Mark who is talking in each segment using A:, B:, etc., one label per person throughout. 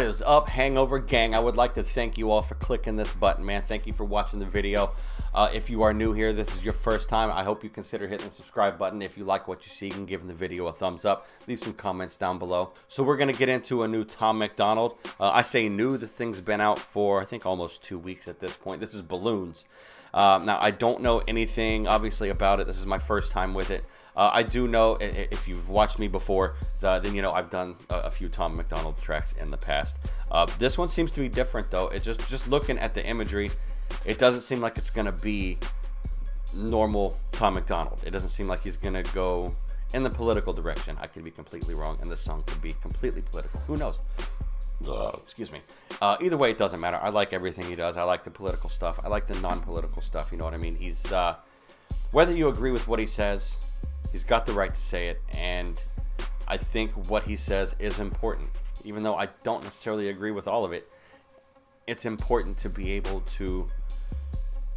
A: is up, Hangover Gang? I would like to thank you all for clicking this button, man. Thank you for watching the video. If you are new here, this is your first time, I hope you consider hitting the subscribe button. If you like what you see, you can give the video a thumbs up. Leave some comments down below. So we're going to get into a new Tom Macdonald. I say new, this thing's been out for, I think, almost 2 weeks at this point. This is Balloons. Now, I don't know anything, obviously, about it. This is my first time with it. I do know, if you've watched me before, then you know I've done a few Tom Macdonald tracks in the past. This one seems to be different, though. It just looking at the imagery, it doesn't seem like it's gonna be normal Tom Macdonald. It doesn't seem like he's gonna go in the political direction. I could be completely wrong, and this song could be completely political. Who knows? Excuse me. Either way, it doesn't matter. I like everything he does. I like the political stuff. I like the non-political stuff. You know what I mean? He's whether you agree with what he says, he's got the right to say it, and I think what he says is important. Even though I don't necessarily agree with all of it, it's important to be able to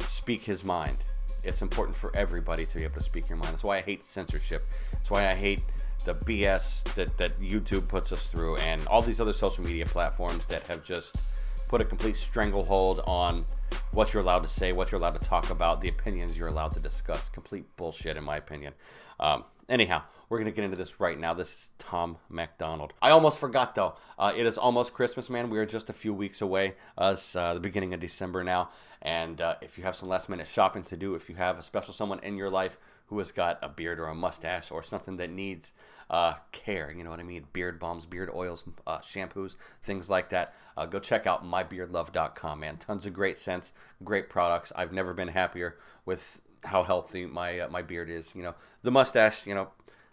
A: speak his mind. It's important for everybody to be able to speak your mind. That's why I hate censorship. That's why I hate the BS that YouTube puts us through, and all these other social media platforms that have just put a complete stranglehold on what you're allowed to say, what you're allowed to talk about, the opinions you're allowed to discuss. Complete bullshit, in my opinion. Anyhow, we're going to get into this right now. This is Tom Macdonald. I almost forgot, though. It is almost Christmas, man. We are just a few weeks away. It's the beginning of December now. And if you have some last-minute shopping to do, if you have a special someone in your life who has got a beard or a mustache or something that needs care, you know what I mean? Beard balms, beard oils, shampoos, things like that. Go check out mybeardlove.com, man. Tons of great scents, great products. I've never been happier with how healthy my beard is. You know, the mustache, you know,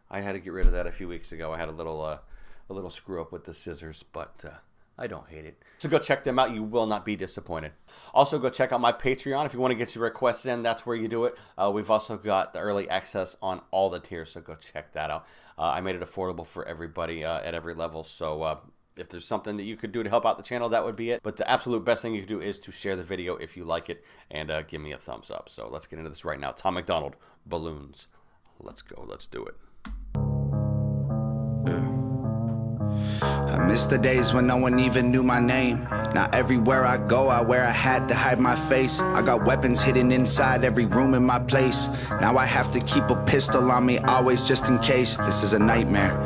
A: I had to get rid of that a few weeks ago. I had a little screw up with the scissors, but I don't hate it. So go check them out. You will not be disappointed. Also, go check out my Patreon if you want to get your requests in. That's where you do it. We've also got the early access on all the tiers, so go check that out. I made it affordable for everybody at every level. So if there's something that you could do to help out the channel, that would be it. But the absolute best thing you can do is to share the video if you like it, and give me a thumbs up. So let's get into this right now. Tom Macdonald, Balloons. Let's go. Let's do it.
B: I miss the days when no one even knew my name. Now everywhere I go, I wear a hat to hide my face. I got weapons hidden inside every room in my place. Now I have to keep a pistol on me always, just in case. This is a nightmare.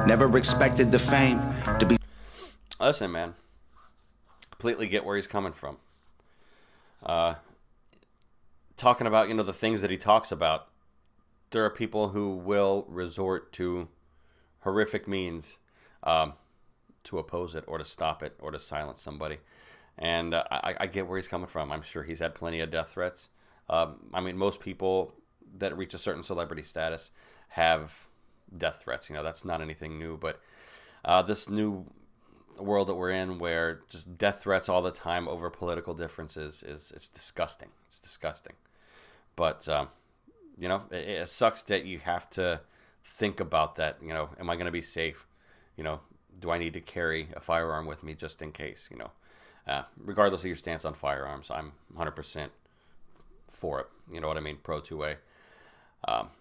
B: Never expected the fame to be.
A: Listen, man, completely get where he's coming from. Talking about, you know, the things that he talks about, there are people who will resort to horrific means to oppose it or to stop it or to silence somebody. And I get where he's coming from. I'm sure he's had plenty of death threats. I mean, most people that reach a certain celebrity status have death threats. You know, that's not anything new, but this new world that we're in, where just death threats all the time over political differences, it's disgusting. It's disgusting. But you know, it sucks that you have to think about that. You know, am I going to be safe? You know, do I need to carry a firearm with me just in case? You know, regardless of your stance on firearms, I'm 100% for it. You know what I mean? Pro 2A,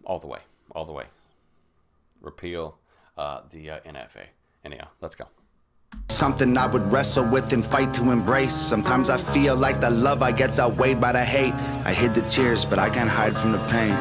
A: all the way, all the way. Repeal the NFA. Anyhow, let's go.
B: Something I would wrestle with and fight to embrace. Sometimes I feel like the love I get's outweighed by the hate. I hid the tears, but I can't hide from the pain.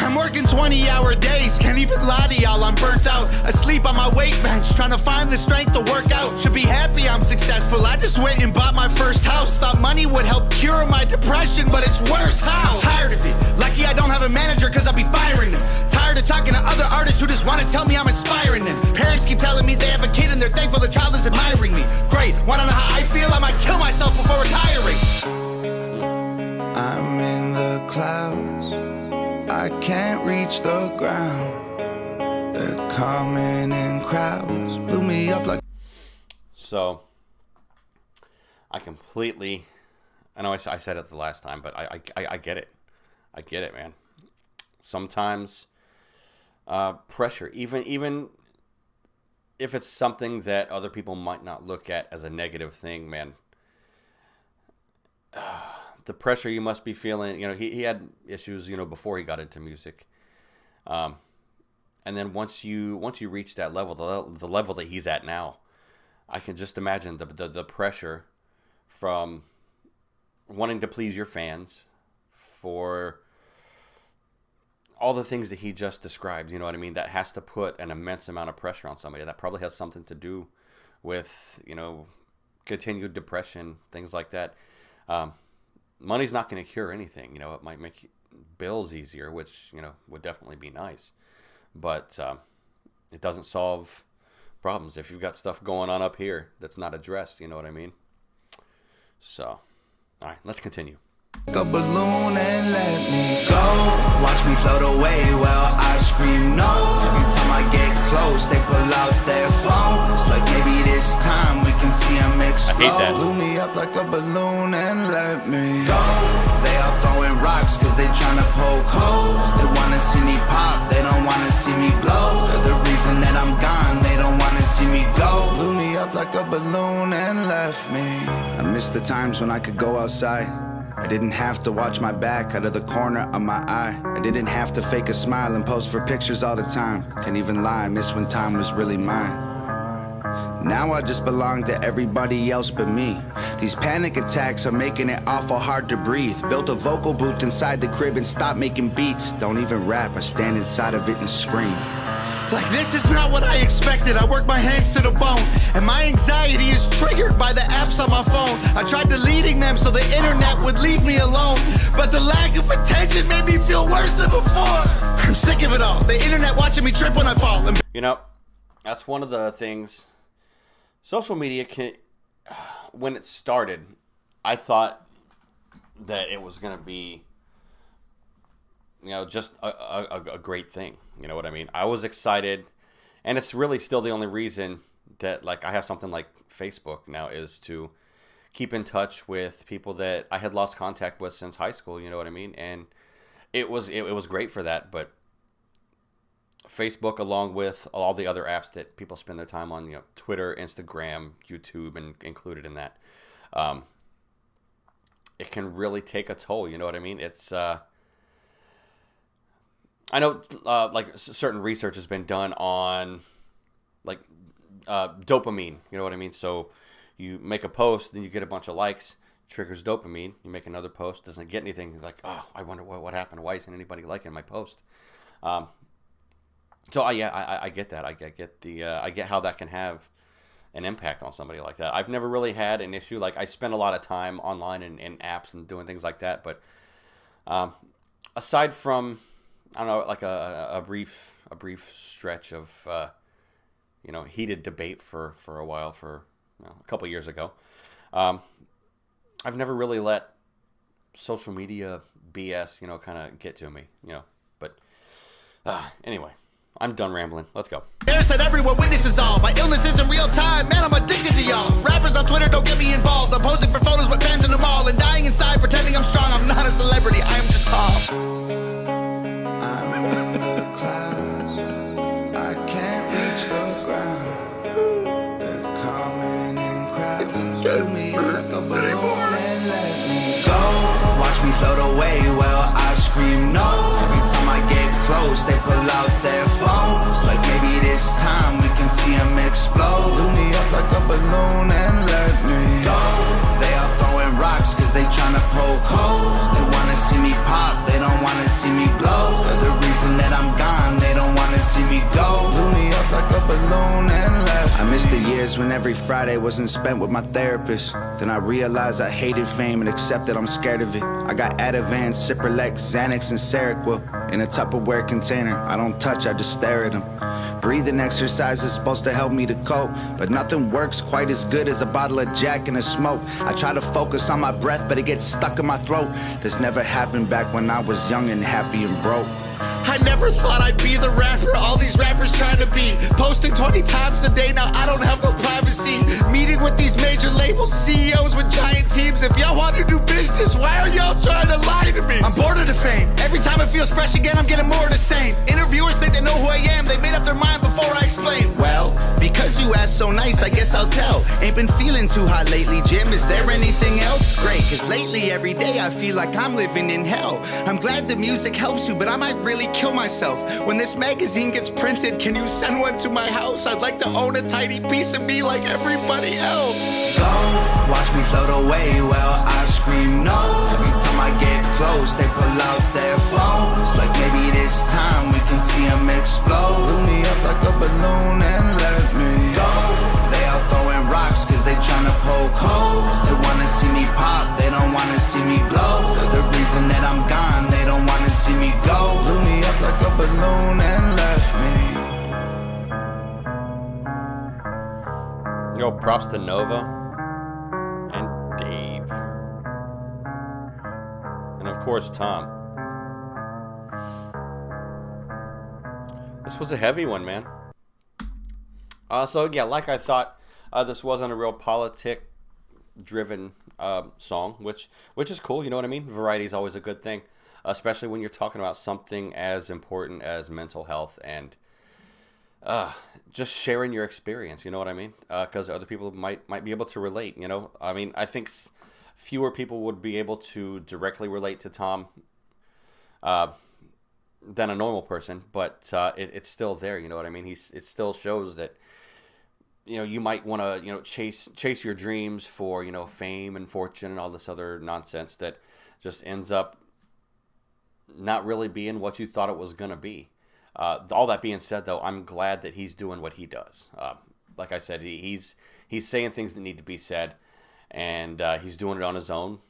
B: I'm working 20-hour days, can't even lie to y'all, I'm burnt out. Asleep on my weight bench, trying to find the strength to work out. Should be happy I'm successful, I just went and bought my first house. Thought money would help cure my depression, but it's worse. How? Tired of it, lucky I don't have a manager cause I'll be firing them. Tired of talking to other artists who just want to tell me I'm inspiring them. Parents keep telling me they have a kid and they're thankful the child is admiring me. Great, wanna know how I feel? I might kill myself before retiring. I'm in the clouds, I can't reach the ground. They're coming in crowds, blew me up like.
A: So, I know I said it the last time, but I get it. I get it, man. Sometimes pressure, even if it's something that other people might not look at as a negative thing, man. The pressure you must be feeling, you know, he had issues, you know, before he got into music. And then once you reach that level, the level that he's at now, I can just imagine the pressure from wanting to please your fans for all the things that he just described. You know what I mean? That has to put an immense amount of pressure on somebody. That probably has something to do with, you know, continued depression, things like that. Money's not going to cure anything. You know, it might make bills easier, which, you know, would definitely be nice. But it doesn't solve problems if you've got stuff going on up here that's not addressed. You know what I mean? So, all right, let's continue.
B: A balloon and let me go. Watch me float away while I scream no. Every time I get close, they pull out their phones. Like maybe this time we can see them explode.
A: I hate that.
B: Blew me up like a balloon and let me go. They all throwing rocks cause they tryna poke holes. They wanna see me pop, they don't wanna see me blow. They're the reason that I'm gone, they don't wanna see me go. Blew me up like a balloon and left me. I miss the times when I could go outside. I didn't have to watch my back out of the corner of my eye. I didn't have to fake a smile and pose for pictures all the time. Can't even lie, I miss when time was really mine. Now I just belong to everybody else but me. These panic attacks are making it awful hard to breathe. Built a vocal booth inside the crib and stopped making beats. Don't even rap, I stand inside of it and scream. Like this is not what I expected. I work my hands to the bone, and my anxiety is triggered by the apps on my phone. I tried deleting them so the internet would leave me alone, but the lack of attention made me feel worse than before. I'm sick of it all. The internet watching me trip when I fall.
A: You know, that's one of the things. Social media can, when it started, I thought that it was going to be, you know, just a great thing. You know what I mean? I was excited, and it's really still the only reason that, like, I have something like Facebook now, is to keep in touch with people that I had lost contact with since high school. You know what I mean? And it was great for that. But Facebook, along with all the other apps that people spend their time on, you know, Twitter, Instagram, YouTube, and included in that, it can really take a toll. You know what I mean? It's I know, like, certain research has been done on, like, dopamine. You know what I mean? So you make a post, then you get a bunch of likes, triggers dopamine. You make another post, doesn't get anything. You're like, oh, I wonder what happened. Why isn't anybody liking my post? So I get that. I get how that can have an impact on somebody like that. I've never really had an issue. Like, I spend a lot of time online and in apps and doing things like that. But aside from, I don't know, like a brief stretch of you know, heated debate for a while, for, you know, a couple years ago, I've never really let social media BS, you know, kind of get to me, you know. But anyway, I'm done rambling. Let's go.
B: There's that everyone witnesses all. My illness is in real time, man, I'm addicted to y'all. Rappers on Twitter don't get me involved. I'm posing for photos with fans in the mall and dying inside, pretending I'm strong. I'm not a celebrity, I am just tall. Give me like a balloon and let me go. Watch me float away while I scream no. Every time I get close, they pull out their phones. Like maybe this time we can see them explode. Blew me up like a balloon and let me go. They all throwing rocks cause they tryna poke holes. They wanna see me pop, they don't wanna see me blow. They're the reason that I'm gone, they don't wanna see me go. Blew me up like a balloon and left me. I miss the years when every Friday wasn't spent with my therapist. Then I realized I hated fame and accepted I'm scared of it. I got Ativan, Cipralex, Xanax, and Seroquel in a Tupperware container. I don't touch, I just stare at them. Breathing exercise is supposed to help me to cope, but nothing works quite as good as a bottle of Jack and a smoke. I try to focus on my breath, but it gets stuck in my throat. This never happened back when I was young and happy and broke. I never thought I'd be the rapper all these rappers trying to be. Posting 20 times a day, now I don't have no privacy. Meeting with these major labels, CEOs with giant teams. If y'all want to do business, why are y'all trying to lie to me? I'm bored of the fame. Every time it feels fresh again, I'm getting more of the same. Interviewers think they know who I am. They made up their mind before I explain. Well, because you asked so nice, I guess I'll tell. Ain't been feeling too hot lately, Jim, is there anything else? Great, cause lately every day I feel like I'm living in hell. I'm glad the music helps you, but I might really kill myself. When this magazine gets printed, can you send one to my house? I'd like to own a tiny piece of me like everybody else. Go, watch me float away, well I scream no. Every time I get close, they pull out their phones. Like maybe this time we can see them explode. Blew me up like a balloon and let me go. They all throwing rocks cause they tryna poke holes. They wanna see me pop, they don't wanna see me blow. They're the reason that I'm gone, they don't wanna see me go. Blew me up like a balloon and left me.
A: Yo, props to Nova and Dave. And of course, Tom. This was a heavy one, man. So yeah, like I thought, this wasn't a real politic-driven song, which is cool. You know what I mean? Variety is always a good thing, especially when you're talking about something as important as mental health and just sharing your experience. You know what I mean? Because other people might be able to relate. You know, I mean, I think fewer people would be able to directly relate to Tom than a normal person, but it's still there. You know what I mean? It still shows that, you know, you might want to, you know, chase your dreams for, you know, fame and fortune and all this other nonsense that just ends up not really being what you thought it was going to be. All that being said, though, I'm glad that he's doing what he does. Like I said, he's saying things that need to be said, and he's doing it on his own.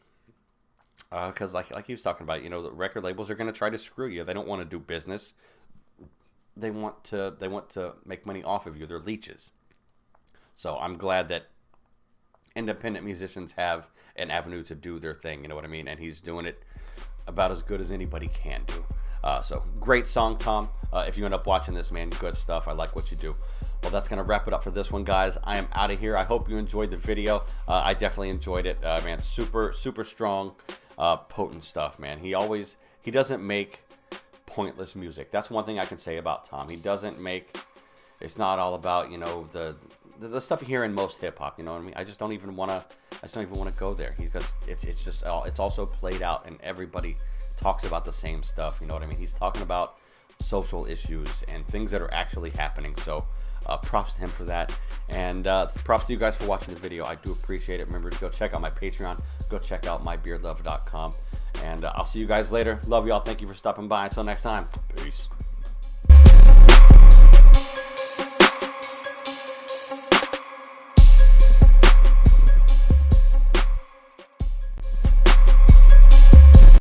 A: Because like he was talking about, you know, the record labels are going to try to screw you. They don't want to do business. They want to make money off of you. They're leeches. So I'm glad that independent musicians have an avenue to do their thing. You know what I mean? And he's doing it about as good as anybody can do. So great song, Tom. If you end up watching this, man, good stuff. I like what you do. Well, that's going to wrap it up for this one, guys. I am out of here. I hope you enjoyed the video. I definitely enjoyed it, man. Super, super strong, potent stuff, man. He doesn't make pointless music. That's one thing I can say about Tom. He doesn't make, it's not all about, you know, the stuff you hear in most hip hop, you know what I mean? I just don't even want to go there, because it's also played out, and everybody talks about the same stuff, you know what I mean? He's talking about social issues and things that are actually happening. So props to him for that, and props to you guys for watching the video. I do appreciate it. Remember to go check out my Patreon, go check out mybeardlove.com, and I'll see you guys later. Love y'all. Thank you for stopping by. Until next time, peace.